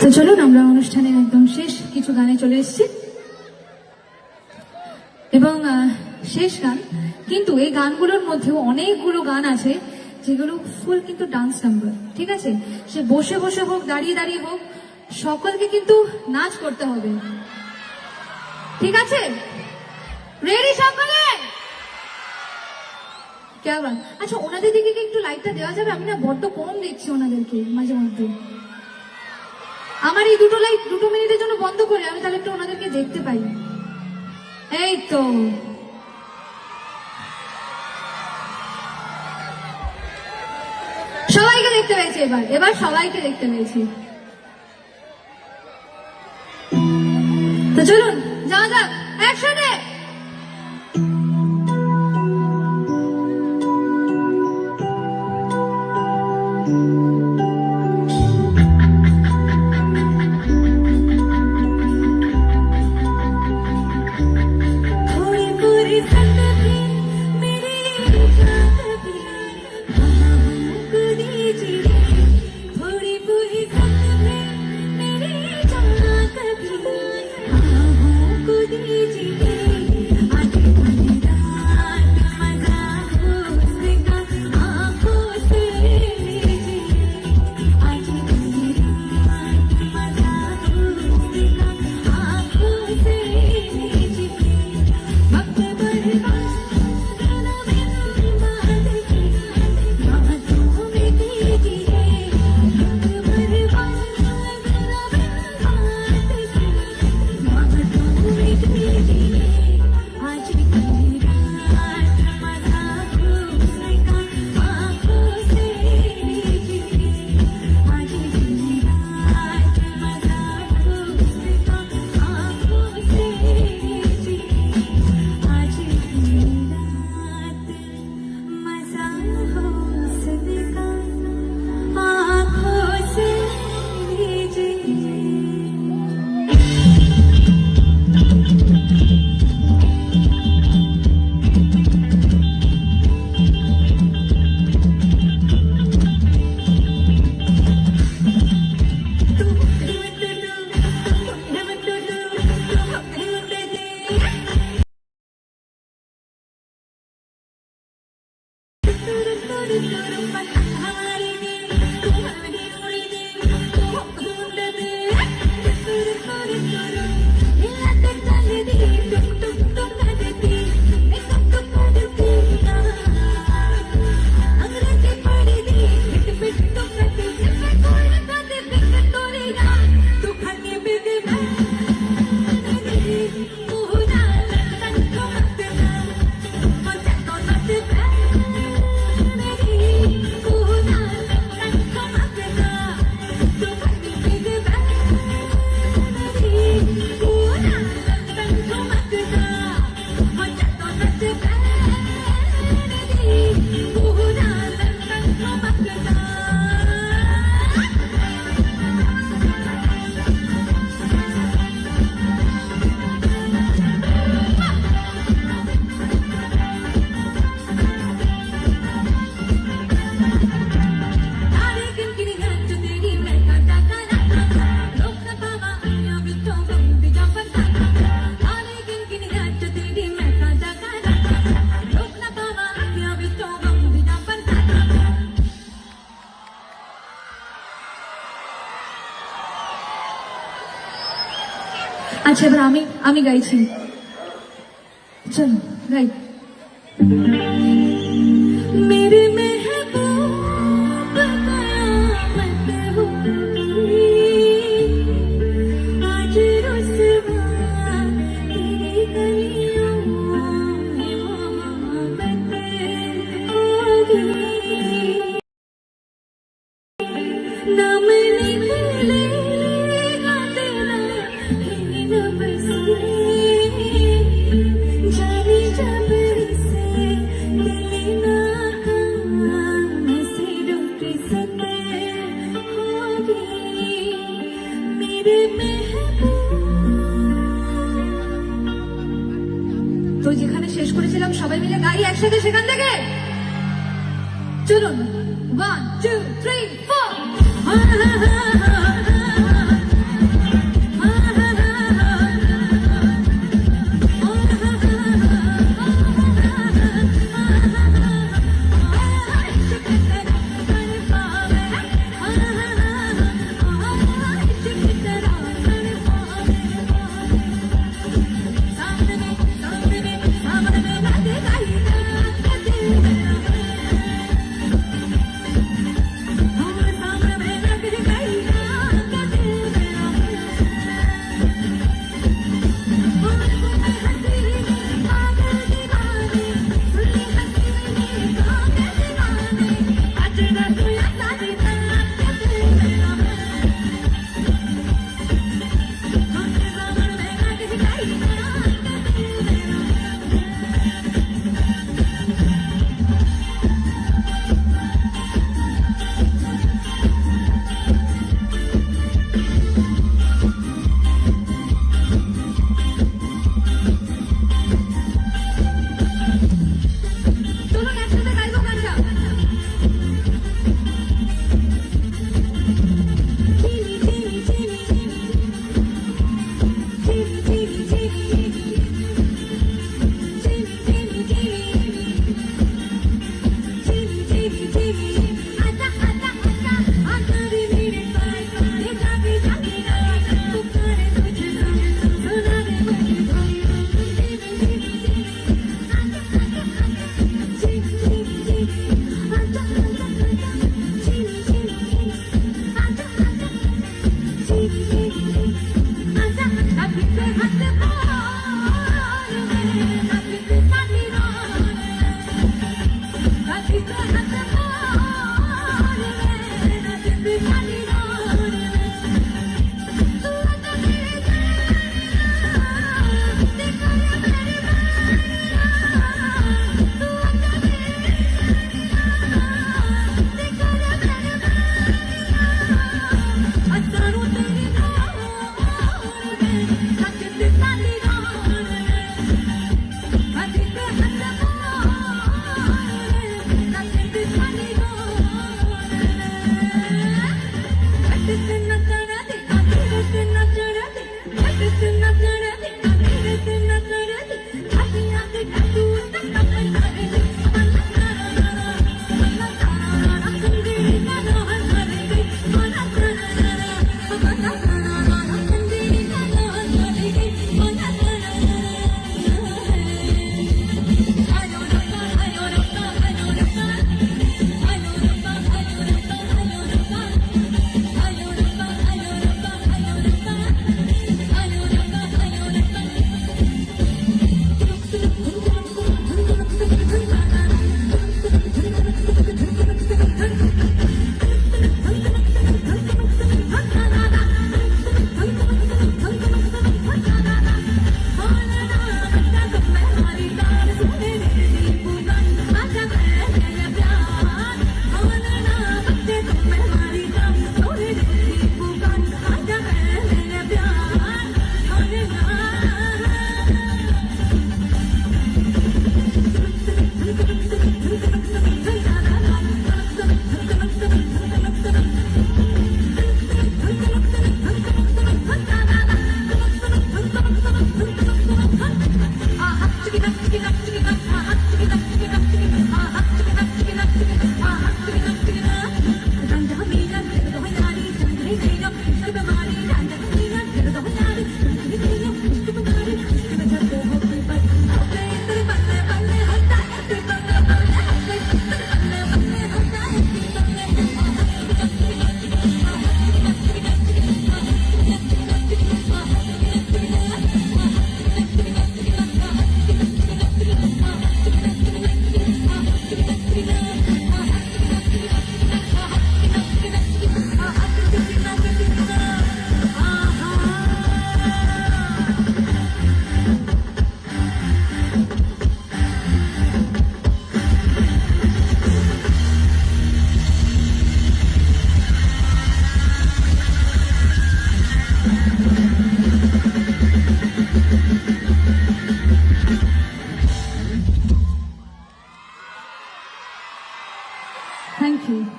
তো চলুন আমরা অনুষ্ঠানের একদম শেষ কিছু গানে চলে এসেছি এবং শেষ গান, কিন্তু এই গানগুলোর মধ্যেও অনেকগুলো গান আছে যেগুলো ফুল কিন্তু ডান্স নাম্বার, ঠিক আছে? সে বসে বসে হোক, দাঁড়িয়ে দাঁড়িয়ে হোক, সকলকে কিন্তু নাচ করতে হবে, ঠিক আছে? রেডি সকলে? কেমন? আচ্ছা, ওনাদের দিকে কি একটু লাইটটা দেওয়া যাবে? আমি না বড্ড কম দেখছি ওনাদেরকে মাঝে মধ্যে। আমার এই দুটো লাইট 2 মিনিটের জন্য বন্ধ করে আমি তাহলে একটু ওনাদেরকে দেখতে পাই। এই তো সবাইকে দেখতে পেয়েছি, এবার সবাইকে দেখতে পেয়েছি। তো চলুন যাওয়া যাক একসাথে। আচ্ছা, এবার আমি গাইছি, চলো গাই। মেরে তো যেখানে শেষ করেছিলাম সবাই মিলে গাই একসাথে সেখান থেকে। চলুন 1 2 3 4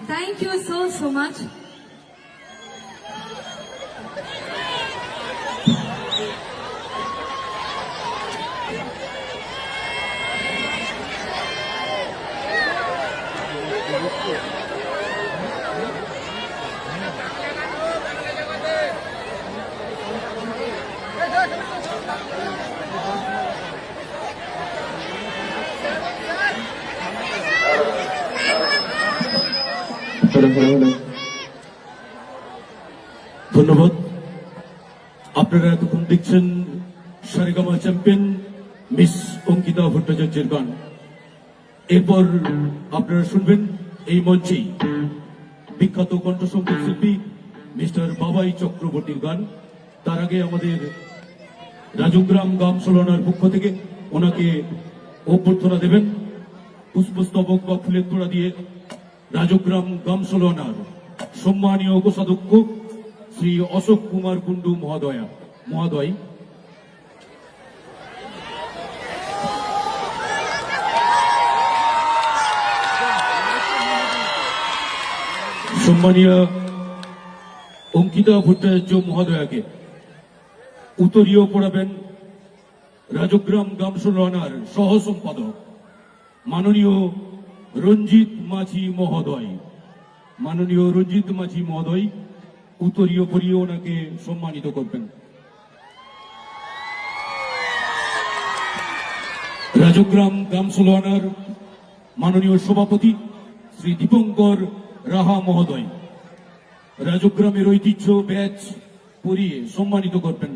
থ্যাংক ইউ সো মাচ। ধন্যবাদ। আপনারা এতক্ষণ দেখছেন সারেগামা চ্যাম্পিয়ন মিস অঙ্কিতা ভট্টাচার্যের গান। এরপর আপনারা শুনবেন এই মঞ্চেই বিখ্যাত কণ্ঠসংগীত শিল্পী মিস্টার বাবাই চক্রবর্তীর গান। তার আগে আমাদের রাজগ্রাম গাম সোলানার পক্ষ থেকে ওনাকে অভ্যর্থনা দেবেন পুষ্পস্তবক বা ফুলের তোড়া দিয়ে রাজগ্রাম গাম সোলানার সম্মানীয় কোষাধ্যক্ষ শ্রী অশোক কুমার কুন্ডু মহোদয়। সম্মানীয় অঙ্কিতা ভট্টাচার্য মহোদয়াকে উত্তরীয় পড়াবেন রাজগ্রাম গাম সোলানার সহ সম্পাদক মাননীয় রঞ্জিত মাঝি মহোদয়। মাননীয় রঞ্জিত মাঝি মহোদয় উত্তরীয় পরিয়ে ওনাকে সম্মানিত করবেন। রাজগ্রাম গাম সোলানার মাননীয় সভাপতি শ্রী দীপঙ্কর রাহা মহোদয় রাজগ্রামের ঐতিহ্য ব্যাচ পরিয়ে সম্মানিত করবেন।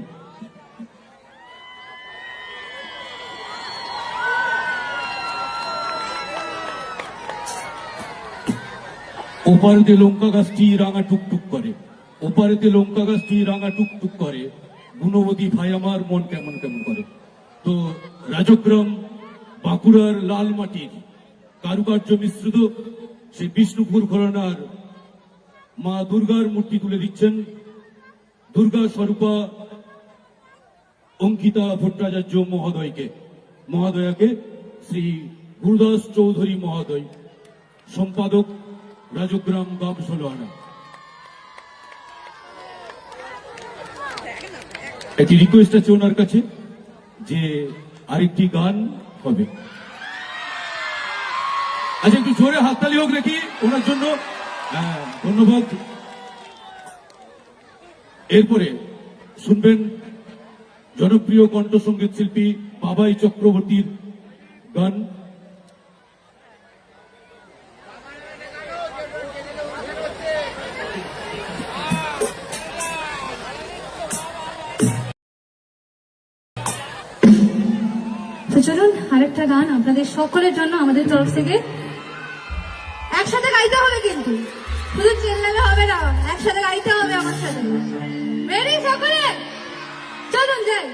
ওপারেতে লঙ্কা গাছটি রাঙা টুকটুক করে, ওপারেতে লঙ্কা গাছটি রাঙা টুকটুক করে, গুণবতী ভাই আমার মন কেমন কেমন করে। তো রাজগ্রাম বাঁকুড়ার লাল মাটির কারুকার্য মিশ্রিত সেই বিষ্ণুপুর ঘরানার মা দুর্গার মূর্তি তুলে দিচ্ছেন দুর্গা স্বরূপা অঙ্কিতা ভট্টাচার্য মহোদয়াকে শ্রী গুরুদাস চৌধুরী মহোদয়, সম্পাদক রাজগ্রাম গাম সোলানা। একটি রিকোয়েস্ট আছে ওনার কাছে যে আরেকটি গান হবে। আচ্ছা, একটু জোরে হাততালি হোক নাকি ওনার জন্য। ধন্যবাদ। এরপরে শুনবেন জনপ্রিয় কণ্ঠসংগীত শিল্পী বাবাই চক্রবর্তীর গান। তো চলুন আরেকটা গান আপনাদের সকলের জন্য আমাদের তরফ থেকে। একসাথে গাইতে হবে, কিন্তু শুধু চেল্লালে হবে না, একসাথে গাইতে হবে আমার সাথে। রেডি সকলে? চলুন যাই।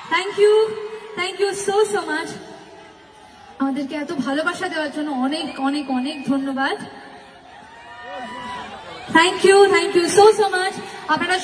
Thank you so much. আমাদেরকে এত ভালোবাসা দেওয়ার জন্য অনেক অনেক অনেক ধন্যবাদ। Thank you so much. আপনারা